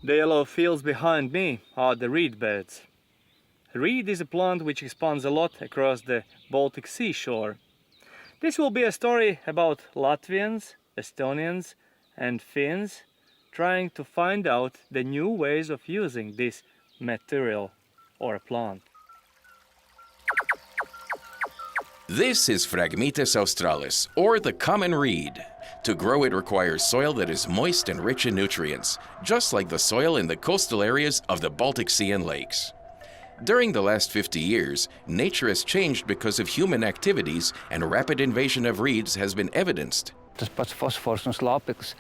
The yellow fields behind me are the reed beds. Reed is a plant which expands a lot across the Baltic seashore. This will be a story about Latvians, Estonians and Finns trying to find out the new ways of using this material or plant. This is Phragmites australis, or the common reed. To grow it requires soil that is moist and rich in nutrients, just like the soil in the coastal areas of the Baltic Sea and lakes. During the last 50 years, nature has changed because of human activities, and rapid invasion of reeds has been evidenced. Tas pats fosfors un slāpeklis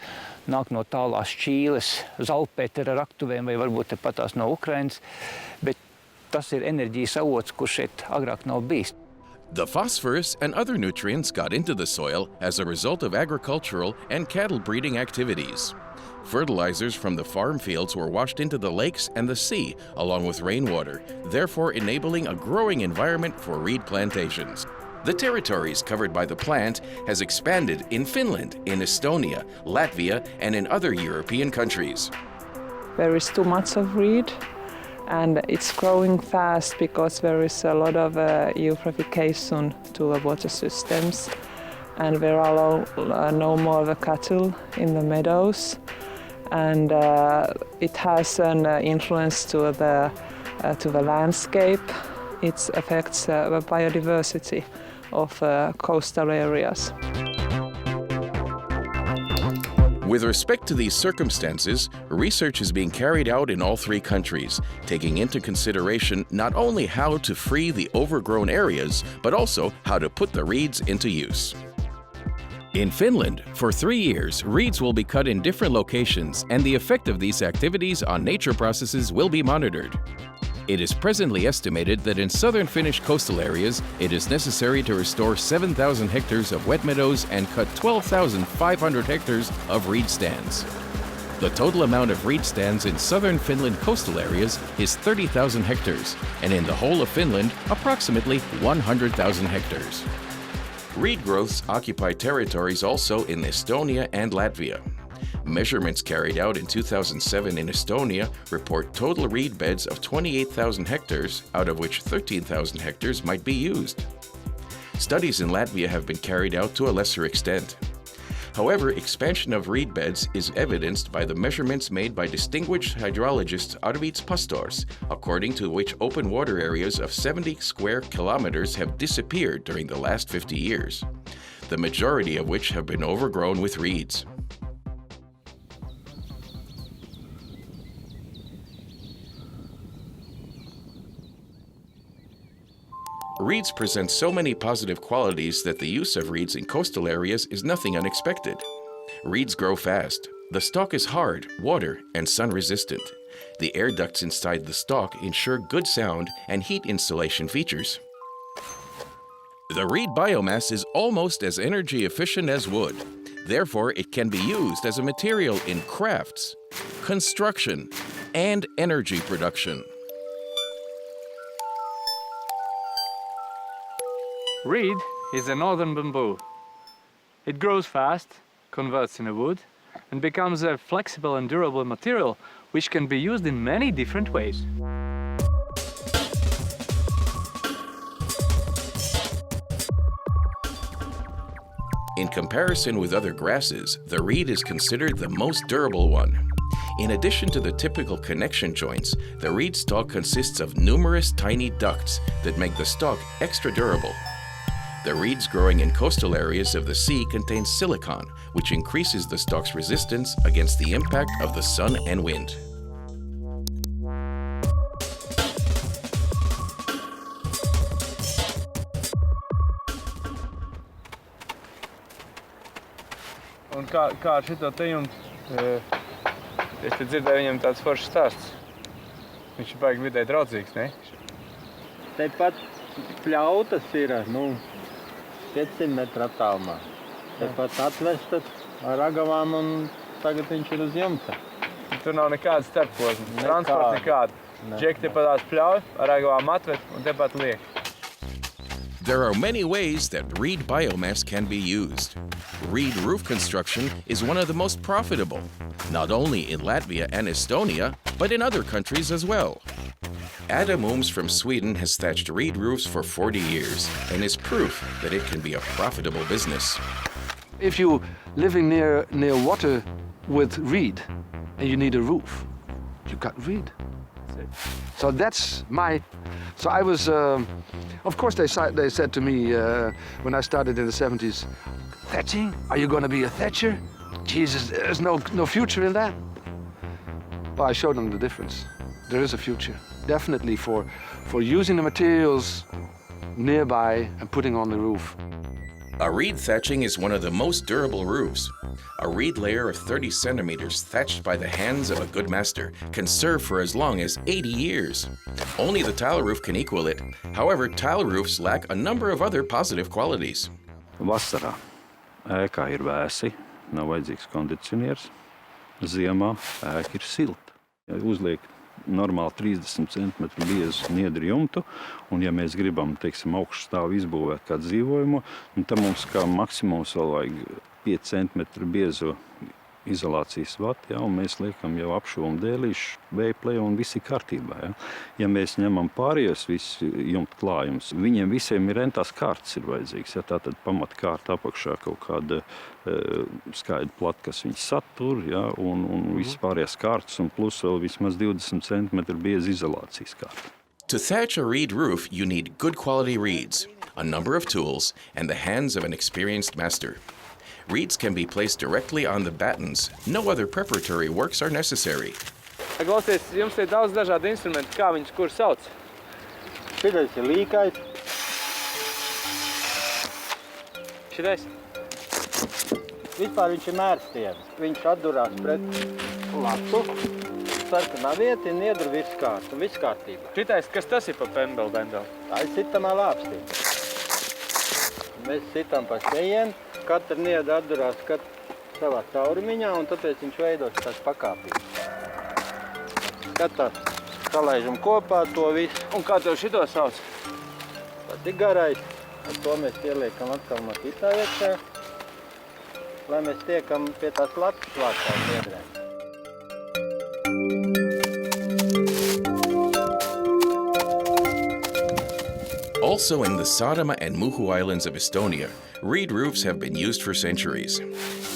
nāk no tālās Čīles, Zalpētera raktuvēm vai varbūt tepatās no Ukrainas, bet tas ir enerģijas avots, kurš šeit agrāk nav bijis. The phosphorus and other nutrients got into the soil as a result of agricultural and cattle breeding activities. Fertilizers from the farm fields were washed into the lakes and the sea, along with rainwater, therefore enabling a growing environment for reed plantations. The territories covered by the plant has expanded in Finland, in Estonia, Latvia, and in other European countries. There is too much of reed, and it's growing fast because there is a lot of eutrophication to the water systems, and there are no more the cattle in the meadows, and it has an influence to the landscape. It affects the biodiversity of coastal areas. With respect to these circumstances, research is being carried out in all three countries, taking into consideration not only how to free the overgrown areas, but also how to put the reeds into use. In Finland, for 3 years, reeds will be cut in different locations, and the effect of these activities on nature processes will be monitored. It is presently estimated that in southern Finnish coastal areas, it is necessary to restore 7,000 hectares of wet meadows and cut 12,500 hectares of reed stands. The total amount of reed stands in southern Finland coastal areas is 30,000 hectares, and in the whole of Finland, approximately 100,000 hectares. Reed growths occupy territories also in Estonia and Latvia. Measurements carried out in 2007 in Estonia report total reed beds of 28,000 hectares, out of which 13,000 hectares might be used. Studies in Latvia have been carried out to a lesser extent. However, expansion of reed beds is evidenced by the measurements made by distinguished hydrologist Arvids Pastors, according to which open water areas of 70 square kilometers have disappeared during the last 50 years, the majority of which have been overgrown with reeds. Reeds present so many positive qualities that the use of reeds in coastal areas is nothing unexpected. Reeds grow fast. The stalk is hard, water, and sun-resistant. The air ducts inside the stalk ensure good sound and heat insulation features. The reed biomass is almost as energy efficient as wood. Therefore, it can be used as a material in crafts, construction, and energy production. Reed is a northern bamboo. It grows fast, converts into wood, and becomes a flexible and durable material which can be used in many different ways. In comparison with other grasses, the reed is considered the most durable one. In addition to the typical connection joints, the reed stalk consists of numerous tiny ducts that make the stalk extra durable. The reeds growing in coastal areas of the sea contain silicon, which increases the stalk's resistance against the impact of the sun and wind. kā ar šito te jumtu. Es te dzirdēju viņam tāds foršs stāsts. Viņš ir baigi vidē draudzīgs, ne? Tepat pļautas ir, 500 metru attālumā. Tepat atvestas ar ragavām un tagad viņš ir uz jumta. Tur nav nekāda starpposma, transporta nekāda. Džeki tepat tās pļauj, ar ragavām atved un tepat liek. There are many ways that reed biomass can be used. Reed roof construction is one of the most profitable, not only in Latvia and Estonia, but in other countries as well. Adam Ooms from Sweden has thatched reed roofs for 40 years and is proof that it can be a profitable business. If you're living near water with reed and you need a roof, you got reed. So that's my. So I was. Of course, they said to me when I started in the 70s, thatching? Are you going to be a thatcher? Jesus, there's no future in that. But I showed them the difference. There is a future, definitely for using the materials nearby and putting on the roof. A reed thatching is one of the most durable roofs. A reed layer of 30 centimeters thatched by the hands of a good master can serve for as long as 80 years. Only the tile roof can equal it. However, tile roofs lack a number of other positive qualities. Vasarā ēkā ir vēsi, nav vajadzīgs kondicionieris. Ziemā ēka ir silta. Uzliek normāli 30 cm biezu niedru jumtu, un ja mēs gribam, teiksim, augšstāvu izbūvēt kā dzīvojumu, tad mums kā maksimums vēl vajag 5 cm biezu izolācijas vati, ja, un mēs liekam jau apšuvumu dēlīšu, vējplēju un viss ir kārtībā. Ja. Ja mēs ņemam pārējos visu jumtu klājumus, viņiem visiem ir rentās kārtas ir vajadzīgs. Ja, tātad pamatkārta apakšā kaut kāda skaidra plata, kas viņus satur, ja, un viss pārējās kārtas, un plus vēl vismaz 20 cm bieza izolācijas kārta. To thatch a reed roof, you need good quality reeds, a number of tools, and the hands of an experienced master. Reeds can be placed directly on the battens. No other preparatory works are necessary. Klausies, jums ir daudz dažādu instrumentu, kā viņus kur sauc? Šitais ir līkais. Šitais? Vispār viņš ir mērstiens. Viņš atdurās pret latu, sarkanā vieta ir niedru viskārt un viss kārtībā. Šitais, kas tas ir pa pembeli? Tā ir sitamā lāpstī. Mēs sitam pa šejienu, katra niedra atdurās savā caurumiņā, un tāpēc viņš veidos tās pakāpības. Skatās, salaižam kopā to visu. Un kā tev šito sauc? Tas ir garais. Ar to mēs ieliekam atkal no kitā iekšā, lai mēs tiekam pie tās latas klātām niedrēm. Also in the Saaremaa and Muhu islands of Estonia, reed roofs have been used for centuries.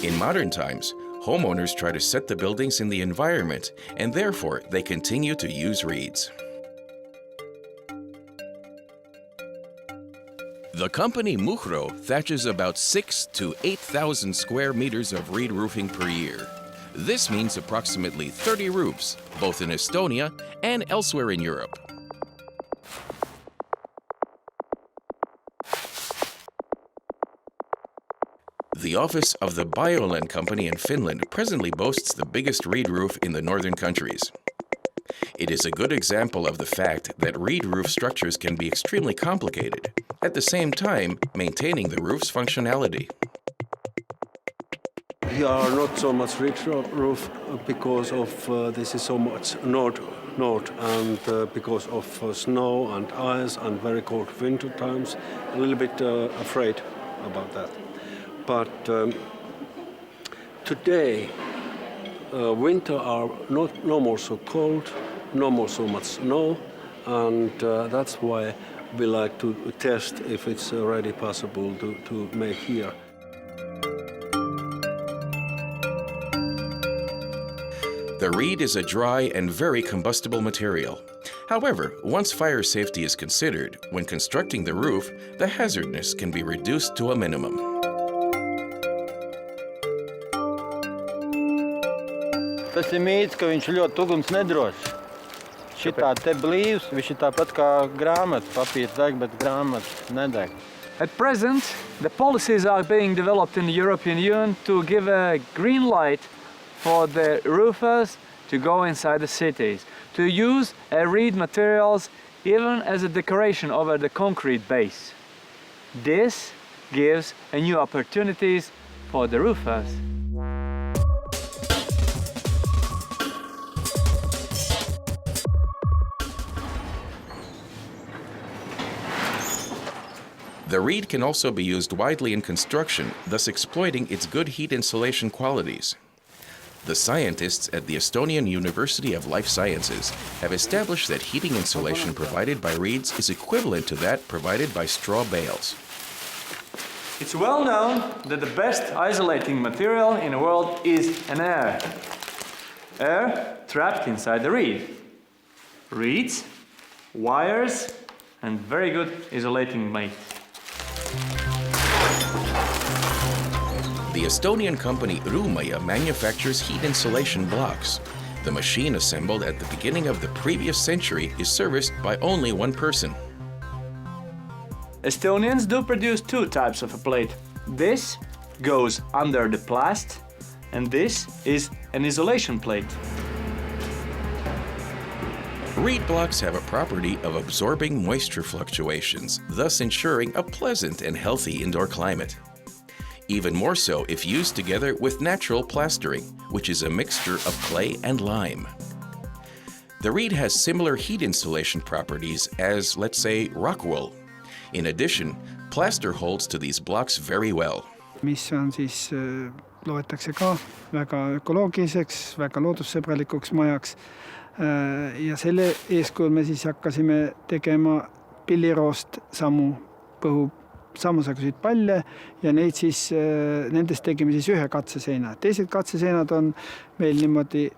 In modern times, homeowners try to set the buildings in the environment, and therefore they continue to use reeds. The company Muhro thatches about 6,000 to 8,000 square meters of reed roofing per year. This means approximately 30 roofs, both in Estonia and elsewhere in Europe. The office of the Biolen company in Finland presently boasts the biggest reed roof in the northern countries. It is a good example of the fact that reed roof structures can be extremely complicated, at the same time maintaining the roof's functionality. Here are not so much reed roof because of this is so much north and because of snow and ice and very cold winter times. A little bit afraid about that. But today, winter are no more so cold, no more so much snow, and that's why we like to test if it's already possible to make here. The reed is a dry and very combustible material. However, once fire safety is considered, when constructing the roof, the hazardness can be reduced to a minimum. Tas ir mīts, ka viņš ļoti uguns nedrošs. Šitā te blīvs, viņš ir tāpat kā grāmatas, papīrs deg, bet grāmatas nedeg. At present, the policies are being developed in the European Union to give a green light for the roofers to go inside the cities, to use reed materials even as a decoration over the concrete base. This gives new opportunities for the roofers. The reed can also be used widely in construction, thus exploiting its good heat insulation qualities. The scientists at the Estonian University of Life Sciences have established that heating insulation provided by reeds is equivalent to that provided by straw bales. It's well known that the best isolating material in the world is an air. Air trapped inside the reed. Reeds, wires, and very good isolating mate. The Estonian company Kurināmajā manufactures heat insulation blocks. The machine assembled at the beginning of the previous century is serviced by only one person. Estonians do produce two types of a plate. This goes under the plast, and this is an isolation plate. Reed blocks have a property of absorbing moisture fluctuations, thus ensuring a pleasant and healthy indoor climate. Even more so if used together with natural plastering, which is a mixture of clay and lime. The reed has similar heat insulation properties as, let's say, rock wool. In addition, plaster holds to these blocks very well. Mis on siis loetakse ka väga ökoloogiliseks, väga loodussõbralikuks majaks. Ja selle eeskujul me siis hakkasime tegema pilliroost sammusaguseid palle ja neid siis, nendest tegime siis ühe katseseina. Teised katseseinad on meil niimoodi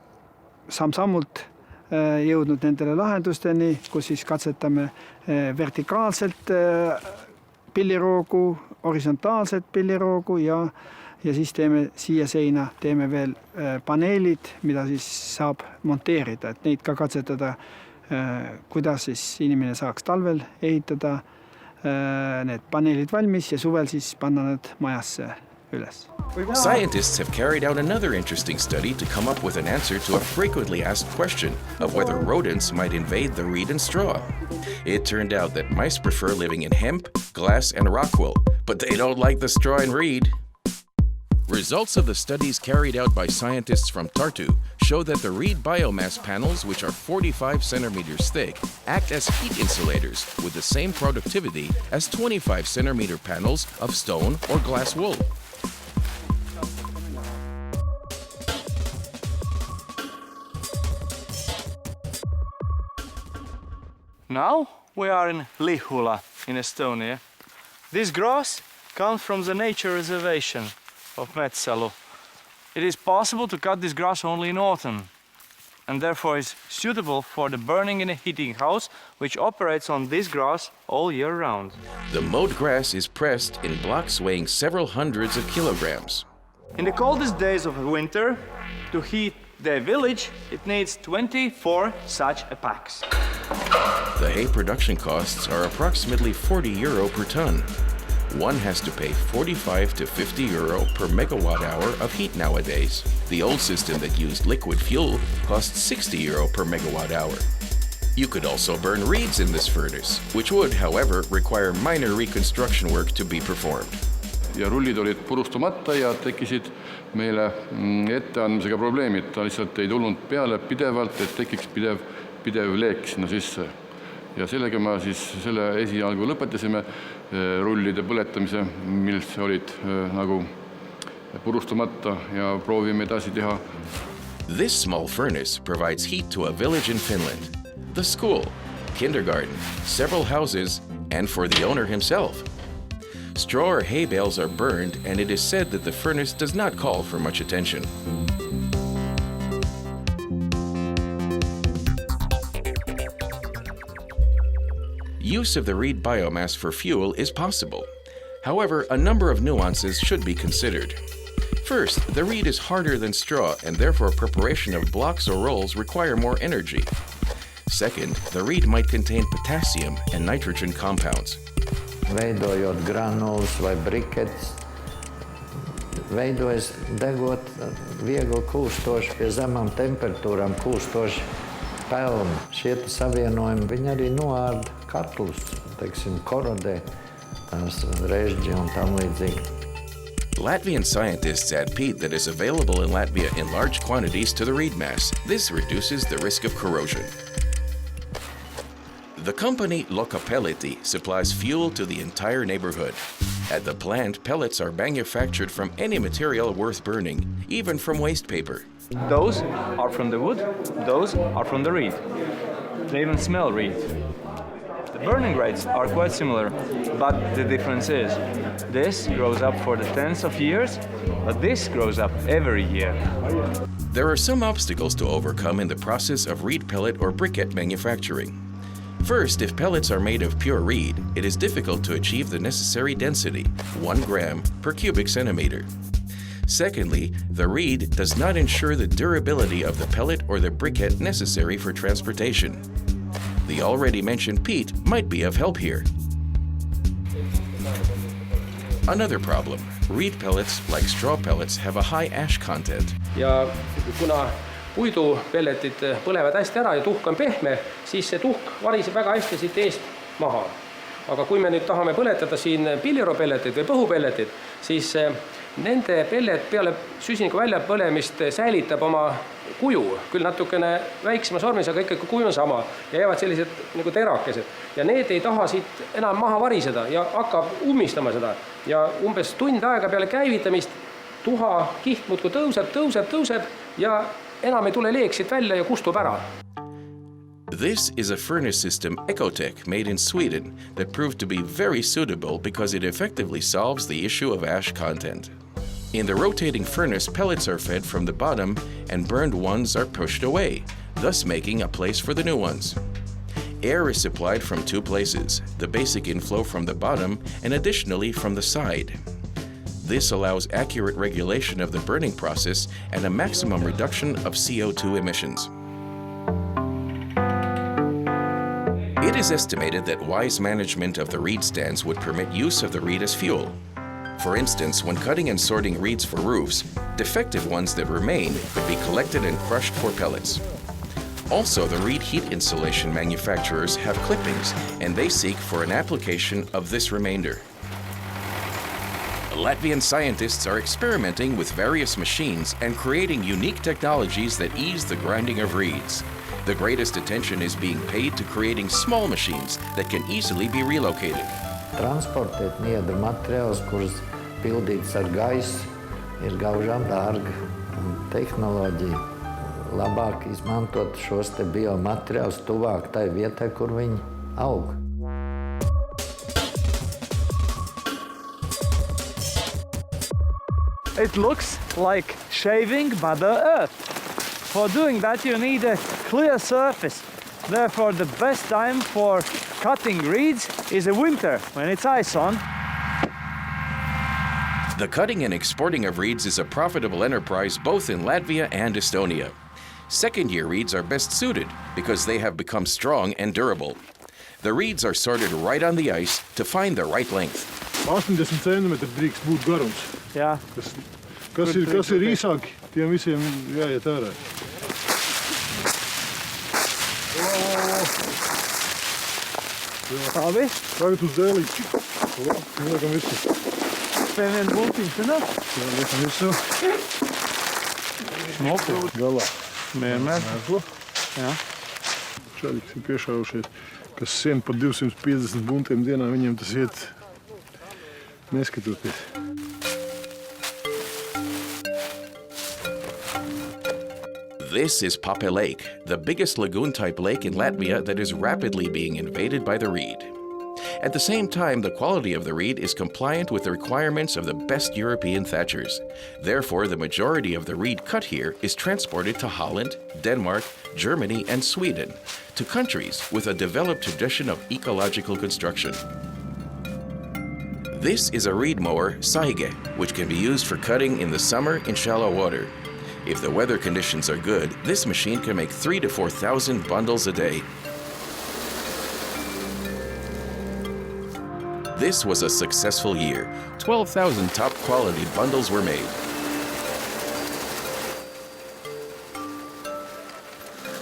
samm-sammult jõudnud nendele lahendusteni, kus siis katsetame vertikaalselt pilliroogu, horisontaalselt pilliroogu ja siis teeme siia seina, teeme veel paneelid, mida siis saab monteerida, et neid ka katsetada, kuidas siis inimene saaks talvel ehitada need paneelid valmis ja suvel siis panna nad majasse üles. Scientists have carried out another interesting study to come up with an answer to a frequently asked question of whether rodents might invade the reed and straw. It turned out that mice prefer living in hemp, glass, and rock wool, but they don't like the straw and reed. Results of the studies carried out by scientists from Tartu show that the reed biomass panels, which are 45 centimeters thick, act as heat insulators with the same productivity as 25 centimeter panels of stone or glass wool. Now we are in Lihula in Estonia. This grass comes from the nature reservation of Metsalu. It is possible to cut this grass only in autumn, and therefore is suitable for the burning in a heating house, which operates on this grass all year round. The mowed grass is pressed in blocks weighing several hundreds of kilograms. In the coldest days of winter, to heat the village, it needs 24 such packs. The hay production costs are approximately €40 per ton. One has to pay 45 to €50 per megawatt hour of heat nowadays. The old system that used liquid fuel cost €60 per megawatt hour. You could also burn reeds in this furnace, which would, however, require minor reconstruction work to be performed. Ja rullid olid purustamata ja tekkisid meile etteandmisega probleemid. Ta lihtsalt ei tulnud peale pidevalt, et tekiks pidev leek sinna sisse. Ja sellega me siis selle esialgu lõpetasime rullide põletamise, mis olid nagu purustamata ja proovime edasi teha. This small furnace provides heat to a village in Finland, the school, kindergarten, several houses, and for the owner himself. Straw or hay bales are burned, and it is said that the furnace does not call for much attention. Use of the reed biomass for fuel is possible. However, a number of nuances should be considered. First, the reed is harder than straw, and therefore preparation of blocks or rolls require more energy. Second, the reed might contain potassium and nitrogen compounds. veidojot granulas vai briketes. Veidojas degot viegli kūstoši, pie zemām temperatūrām kūstoši pelni. Šie savienojumi, viņi arī noārda katlus, teiksim, korodē, tās režģi un tam līdzīgi. Latvian scientists add peat that is available in Latvia in large quantities to the reed mass. This reduces the risk of corrosion. The company Lokapelleti supplies fuel to the entire neighborhood. At the plant, pellets are manufactured from any material worth burning, even from waste paper. Those are from the wood, those are from the reed. They even smell reed. The burning rates are quite similar, but the difference is this grows up for the tens of years, but this grows up every year. There are some obstacles to overcome in the process of reed pellet or briquette manufacturing. First, if pellets are made of pure reed, it is difficult to achieve the necessary density, 1 gram per cubic centimeter. Secondly, the reed does not ensure the durability of the pellet or the briquette necessary for transportation. The already mentioned peat might be of help here. Another problem, reed pellets, like straw pellets, have a high ash content. Ja kuna puidupelletid põlevad hästi ära ja tuhk on pehme, siis see tuhk variseb väga hästi siit eest maha. Aga kui me nüüd tahame põletada siin pilliropelletid või põhupelletid, siis nende pellet peale süsiniku väljapõlemist säilitab oma kuju, küll natukene väiksema sormis, aga ikkagi kuju on sama ja jäävad sellised nagu terakesed. Ja need ei taha siit enam maha variseda ja hakkab ummistama seda. Ja umbes tund aega peale käivitamist tuha kiht muudkui tõuseb ja enam ei tule leek siit välja ja kustub ära. This is a furnace system Ecotech made in Sweden that proved to be very suitable because it effectively solves the issue of ash content. In the rotating furnace, pellets are fed from the bottom and burned ones are pushed away, thus making a place for the new ones. Air is supplied from 2 places, the basic inflow from the bottom and additionally from the side. This allows accurate regulation of the burning process and a maximum reduction of CO2 emissions. It is estimated that wise management of the reed stands would permit use of the reed as fuel. For instance, when cutting and sorting reeds for roofs, defective ones that remain could be collected and crushed for pellets. Also, the reed heat insulation manufacturers have clippings, and they seek for an application of this remainder. Latvian scientists are experimenting with various machines and creating unique technologies that ease the grinding of reeds. The greatest attention is being paid to creating small machines that can easily be relocated. Transportēt niedru materiālus, kurus pildīts ar gaisu, ir gaužām dārga. Tehnoloģija labāk izmantot šos te biomateriālus tuvāk tai vietai, kur viņi aug. It looks like shaving Mother Earth. For doing that, you need a clear surface. Therefore, the best time for cutting reeds is the winter, when it's ice on. The cutting and exporting of reeds is a profitable enterprise both in Latvia and Estonia. Second-year reeds are best suited because they have become strong and durable. The reeds are sorted right on the ice to find the right length. 80 centimetri drīkst būt garums. Jā. Kas ir īsāki, tiem visiem jāiet ārā. Labi. Tagad uz dēlīti. Liekam visu. Pēvien būtiņš, ne? Jā, liekam visu. Smoku. Galā. Mērmēr. Jā. Čaļiks ir piešaušies, kas sien par 250 buntiem dienā, viņiem tas iet neskatoties. This is Pape Lake, the biggest lagoon-type lake in Latvia that is rapidly being invaded by the reed. At the same time, the quality of the reed is compliant with the requirements of the best European thatchers. Therefore, the majority of the reed cut here is transported to Holland, Denmark, Germany, and Sweden, to countries with a developed tradition of ecological construction. This is a reed mower, saige, which can be used for cutting in the summer in shallow water. If the weather conditions are good, this machine can make 3,000 to 4,000 bundles a day. This was a successful year. 12,000 top-quality bundles were made.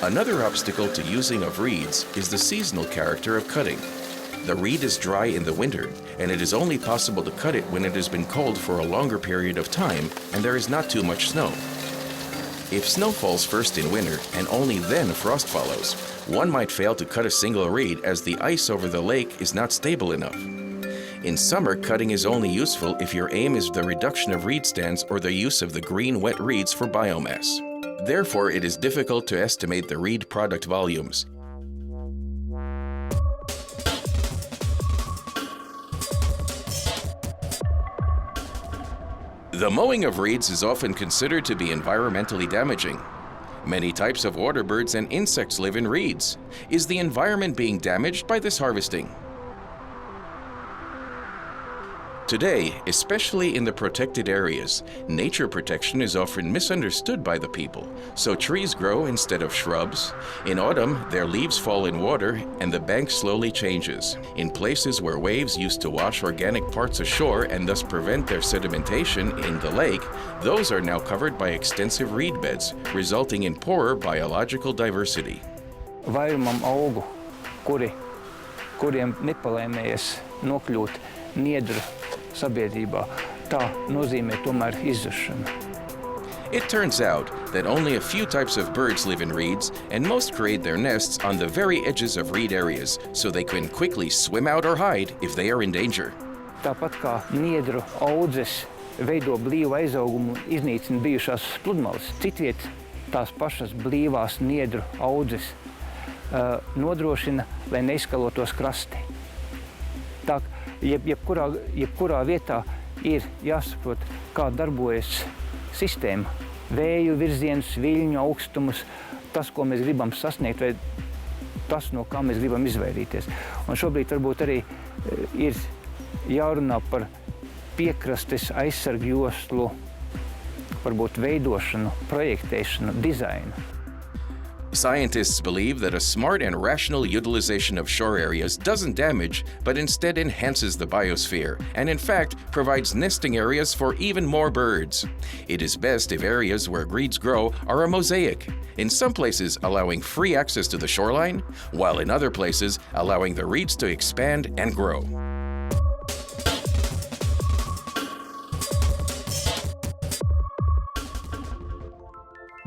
Another obstacle to using of reeds is the seasonal character of cutting. The reed is dry in the winter, and it is only possible to cut it when it has been cold for a longer period of time and there is not too much snow. If snow falls first in winter and only then frost follows, one might fail to cut a single reed as the ice over the lake is not stable enough. In summer, cutting is only useful if your aim is the reduction of reed stands or the use of the green wet reeds for biomass. Therefore, it is difficult to estimate the reed product volumes. The mowing of reeds is often considered to be environmentally damaging. Many types of water birds and insects live in reeds. Is the environment being damaged by this harvesting? Today, especially in the protected areas, nature protection is often misunderstood by the people, so trees grow instead of shrubs. In autumn, their leaves fall in water and the bank slowly changes. In places where waves used to wash organic parts ashore and thus prevent their sedimentation in the lake, those are now covered by extensive reed beds, resulting in poorer biological diversity. Vairumam augu, kuriem nepalēmējas nokļūt niedru sabiedrībā, tā nozīmē tomēr izzušanu. It turns out that only a few types of birds live in reeds, and most create their nests on the very edges of reed areas, so they can quickly swim out or hide if they are in danger. Tāpat kā niedru audzes veido blīvu aizaugumu un iznīcina bijušās pludmales, citviet tās pašas blīvās niedru audzes nodrošina, lai neizskalotos krasti. Tā, jebkurā vietā ir jāsaprot, kā darbojas sistēma. Vēju virzienus, viļņu augstumus, tas, ko mēs gribam sasniegt, vai tas, no kā mēs gribam izvairīties. Un šobrīd varbūt arī ir jārunā par piekrastes aizsargu joslu, varbūt veidošanu, projektēšanu, dizainu. Scientists believe that a smart and rational utilization of shore areas doesn't damage, but instead enhances the biosphere, and in fact provides nesting areas for even more birds. It is best if areas where reeds grow are a mosaic, in some places allowing free access to the shoreline, while in other places allowing the reeds to expand and grow.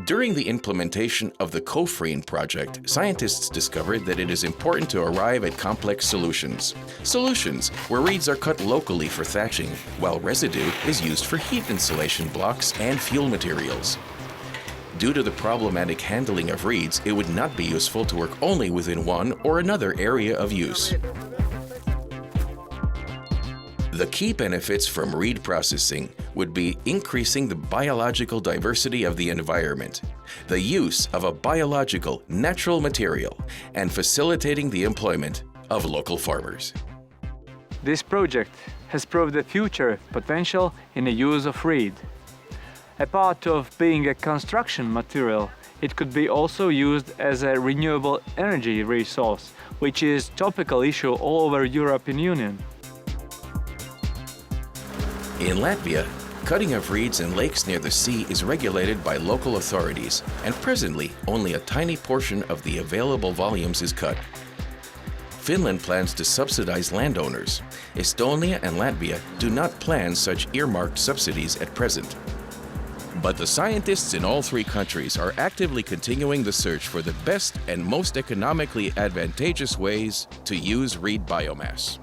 During the implementation of the COFREEN project, scientists discovered that it is important to arrive at complex solutions. Solutions where reeds are cut locally for thatching, while residue is used for heat insulation blocks and fuel materials. Due to the problematic handling of reeds, it would not be useful to work only within one or another area of use. The key benefits from reed processing would be increasing the biological diversity of the environment, the use of a biological, natural material, and facilitating the employment of local farmers. This project has proved the future potential in the use of reed. Apart of being a construction material, it could be also used as a renewable energy resource, which is a topical issue all over European Union. In Latvia, cutting of reeds in lakes near the sea is regulated by local authorities, and presently only a tiny portion of the available volumes is cut. Finland plans to subsidize landowners. Estonia and Latvia do not plan such earmarked subsidies at present. But the scientists in all three countries are actively continuing the search for the best and most economically advantageous ways to use reed biomass.